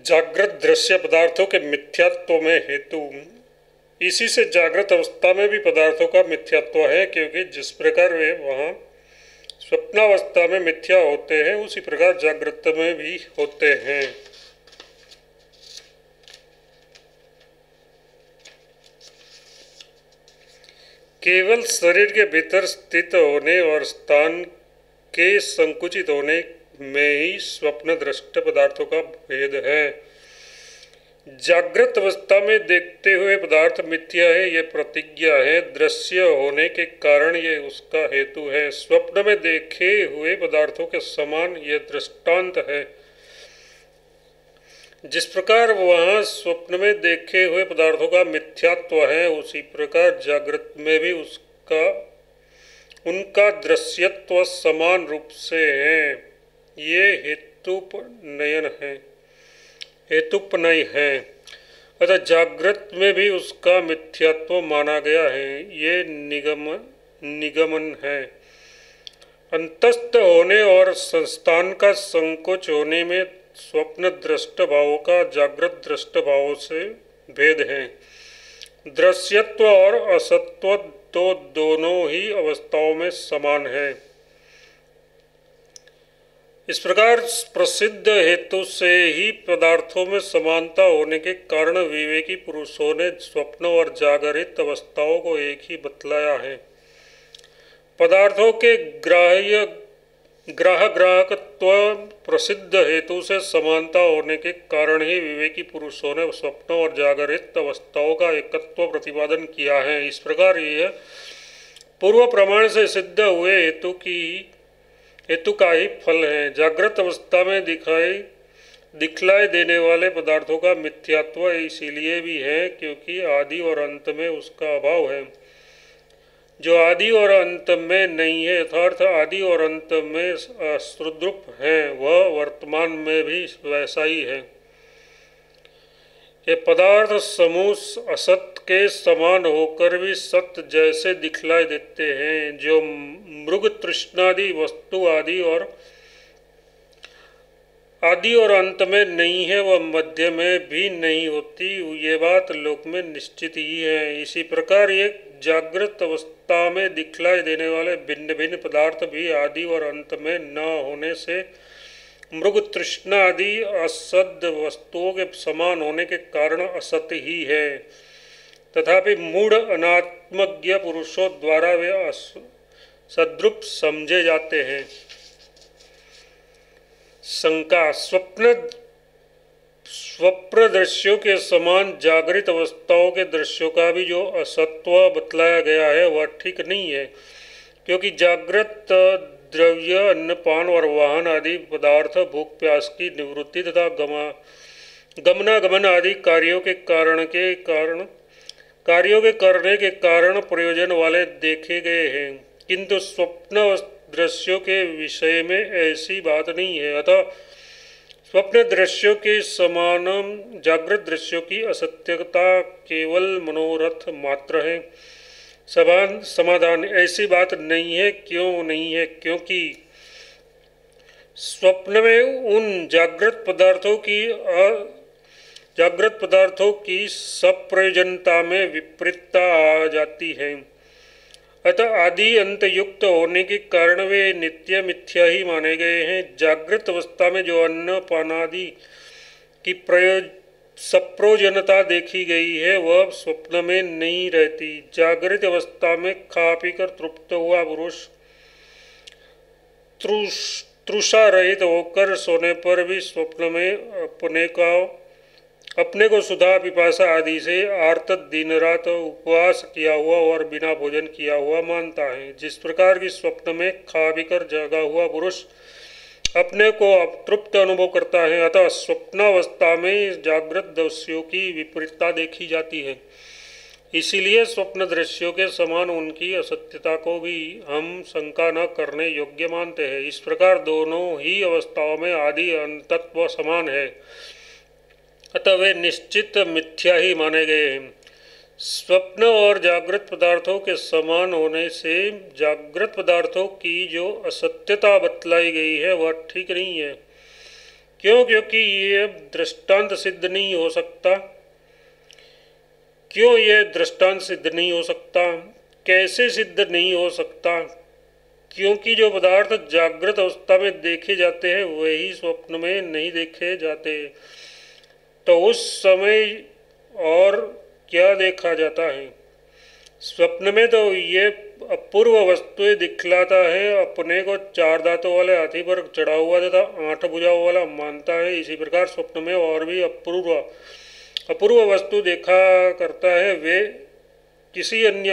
जागृत दृश्य पदार्थों के मिथ्यात्व में हेतु। इसी से जागृत अवस्था में भी पदार्थों का मिथ्यात्व है, क्योंकि जिस प्रकार वे वहाँ स्वप्नावस्था में मिथ्या होते हैं उसी प्रकार जागृत में भी होते हैं। केवल शरीर के भीतर स्थित होने और स्थान के संकुचित होने में ही स्वप्न दृष्ट पदार्थों का भेद है। जागृत अवस्था में देखते हुए पदार्थ मिथ्या है, यह प्रतिज्ञा है। दृश्य होने के कारण यह उसका हेतु है। स्वप्न में देखे हुए पदार्थों के समान यह दृष्टांत है। जिस प्रकार वहाँ स्वप्न में देखे हुए पदार्थों का मिथ्यात्व है, उसी प्रकार जागृत में भी उनका दृश्यत्व समान रूप से है। ये हेतुपनय है। अतः जागृत में भी उसका मिथ्यात्व माना गया है। ये निगमन है। अंतस्थ होने और संस्थान का संकोच होने में स्वप्न दृष्ट भाव का जागृत दृष्ट भाव से भेद है। दृश्यत्व और असत्व तो दोनों ही अवस्थाओं में समान है। इस प्रकार प्रसिद्ध हेतु से ही पदार्थों में समानता होने के कारण विवेकी पुरुषों ने स्वप्न और जागरित अवस्थाओं को एक ही बतलाया है। पदार्थों के ग्राहकत्व प्रसिद्ध हेतु से समानता होने के कारण ही विवेकी पुरुषों ने स्वप्न और जागरित अवस्थाओं का एकत्व प्रतिपादन किया है। इस प्रकार यह पूर्व प्रमाण से सिद्ध हुए हेतु का ही फल है। जागृत अवस्था में दिखलाई देने वाले पदार्थों का मिथ्यात्व इसीलिए भी है क्योंकि आदि और अंत में उसका अभाव है। जो आदि और अंत में नहीं है, अर्थात आदि और अंत में सुदृप है, वह वर्तमान में भी वैसा ही है। ये पदार्थ समूह असत के समान होकर भी सत्य जैसे दिखलाई देते हैं। जो मृग तृष्णादि वस्तु आदि और अंत में नहीं है, वह मध्य में भी नहीं होती। ये बात लोक में निश्चित ही है। इसी प्रकार ये जागृत अवस्था में दिखलाई देने वाले भिन्न भिन्न पदार्थ भी आदि और अंत में न होने से मृग तृष्णा आदि असद वस्तुओं के समान होने के कारण असत ही है। तथापि मूढ़ अनात्मज्ञ पुरुषों द्वारा वे सद्रूप समझे जाते हैं। शंका। स्वप्न दृश्यों के समान जागृत अवस्थाओं के दृश्यों का भी जो असत्व बतलाया गया है वह ठीक नहीं है, क्योंकि जागृत द्रव्य अन्नपान और वाहन आदि पदार्थ भूख प्यास की निवृत्ति तथा गमनागमन आदि कार्यों के करने के कारण प्रयोजन वाले देखे गए हैं, किंतु स्वप्न दृश्यों के विषय में ऐसी बात नहीं है। अतः स्वप्न दृश्यों के समान जागृत दृश्यों की असत्यता केवल मनोरथ मात्र है। समाधान। ऐसी बात नहीं है। क्यों नहीं है? क्योंकि स्वप्न में उन जागृत पदार्थों की सप्रयोजनता में विपरीतता आ जाती है। अतः आदि अंत युक्त होने के कारण वे नित्य मिथ्या ही माने गए हैं। जागृत अवस्था में जो अन्न पानादि की सप्रयोजनता देखी गई है वह स्वप्न में नहीं रहती। जागृत अवस्था में खा पीकर तृप्त हुआ पुरुष तृषा रहित होकर सोने पर भी स्वप्न में अपने को सुधा पिपासा आदि से आर्त दिन रात उपवास किया हुआ और बिना भोजन किया हुआ मानता है। जिस प्रकार की स्वप्न में खा पीकर जगा हुआ पुरुष अपने को तृप्त अनुभव करता है, अतः स्वप्नावस्था में जागृत दृश्यों की विपरीतता देखी जाती है। इसीलिए स्वप्न दृश्यों के समान उनकी असत्यता को भी हम शंका न करने योग्य मानते हैं। इस प्रकार दोनों ही अवस्थाओं में आदि अंतत्व समान है, अतः वे निश्चित मिथ्या ही माने गए हैं। स्वप्न और जागृत पदार्थों के समान होने से जागृत पदार्थों की जो असत्यता बतलाई गई है वह ठीक नहीं है, क्यों? क्योंकि ये दृष्टांत सिद्ध नहीं हो सकता। क्यों ये दृष्टांत सिद्ध नहीं हो सकता? कैसे सिद्ध नहीं हो सकता? क्योंकि जो पदार्थ जागृत अवस्था में देखे जाते हैं वही स्वप्न में नहीं देखे जाते। तो उस समय और क्या देखा जाता है? स्वप्न में तो ये अपूर्व वस्तुएं दिखलाता है, अपने को 4 दांतों वाले हाथी पर चढ़ा हुआ तथा 8 भुजाओं वाला मानता है। इसी प्रकार स्वप्न में और भी अपूर्व वस्तु देखा करता है। वे किसी अन्य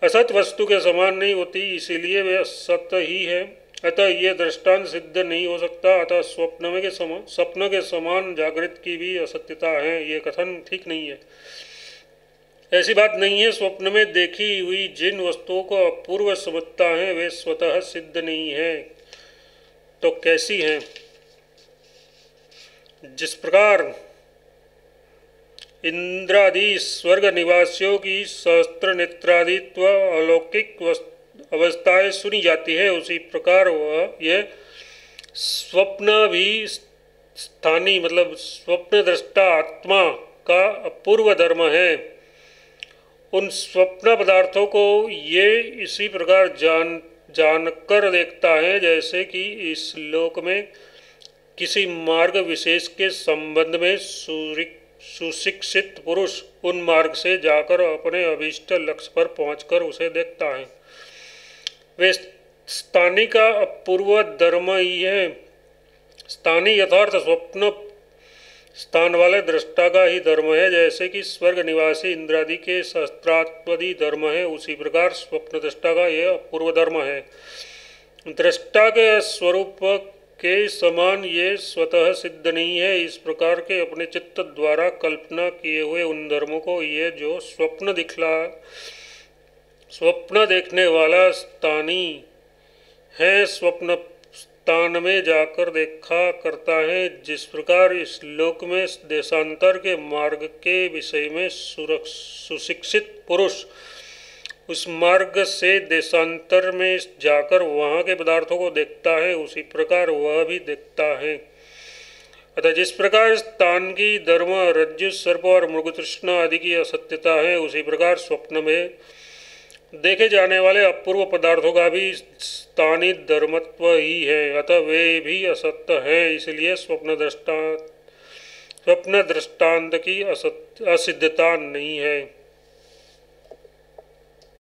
असत वस्तु के समान नहीं होती, इसीलिए वे असत ही है। अतः ये दृष्टांत सिद्ध नहीं हो सकता। अतः स्वप्न के समान जागृत की भी असत्यता है। ये कथन ठीक नहीं है। ऐसी बात नहीं है। स्वप्न में देखी हुई जिन वस्तुओं को अपूर्व समझता है वे स्वतः सिद्ध नहीं है। तो कैसी हैं? जिस प्रकार इंद्रादि स्वर्ग निवासियों की सहस्त्र नेत्रादित्व अलौकिक अवस्थाएं सुनी जाती है, उसी प्रकार यह स्वप्न भी स्थानीय मतलब स्वप्न दृष्टा आत्मा का अपूर्व धर्म है। उन स्वप्न पदार्थों को ये इसी प्रकार जानकर देखता है जैसे कि इस लोक में किसी मार्ग विशेष के संबंध में सुशिक्षित पुरुष उन मार्ग से जाकर अपने अभीष्ट लक्ष्य पर पहुंचकर उसे देखता है। वे स्थानीय का अपूर्व धर्म ही है। स्थानीय यथार्थ स्वप्न स्थान वाले दृष्टा का ही धर्म है। जैसे कि स्वर्ग निवासी इंद्रादि के सहस्त्रात्मदि धर्म है, उसी प्रकार स्वप्न दृष्टा का यह अपूर्व धर्म है। दृष्टा के स्वरूप के समान ये स्वतः सिद्ध नहीं है। इस प्रकार के अपने चित्त द्वारा कल्पना किए हुए उन धर्मों को ये जो स्वप्न देखने वाला स्थानीय है, स्वप्न स्थान में जाकर देखा करता है। जिस प्रकार इस लोक में देशांतर के मार्ग के विषय में सुशिक्षित पुरुष उस मार्ग से देशांतर में जाकर वहाँ के पदार्थों को देखता है, उसी प्रकार वह भी देखता है। अतः जिस प्रकार स्थान की धर्म रज्जु सर्प और मृगतृष्णा आदि की असत्यता है, उसी प्रकार स्वप्न में देखे जाने वाले अपूर्व पदार्थों का भी स्थानीय धर्मत्व ही है। अतः वे भी असत्य है। इसलिए स्वप्न दृष्टांत की असिद्धता नहीं है।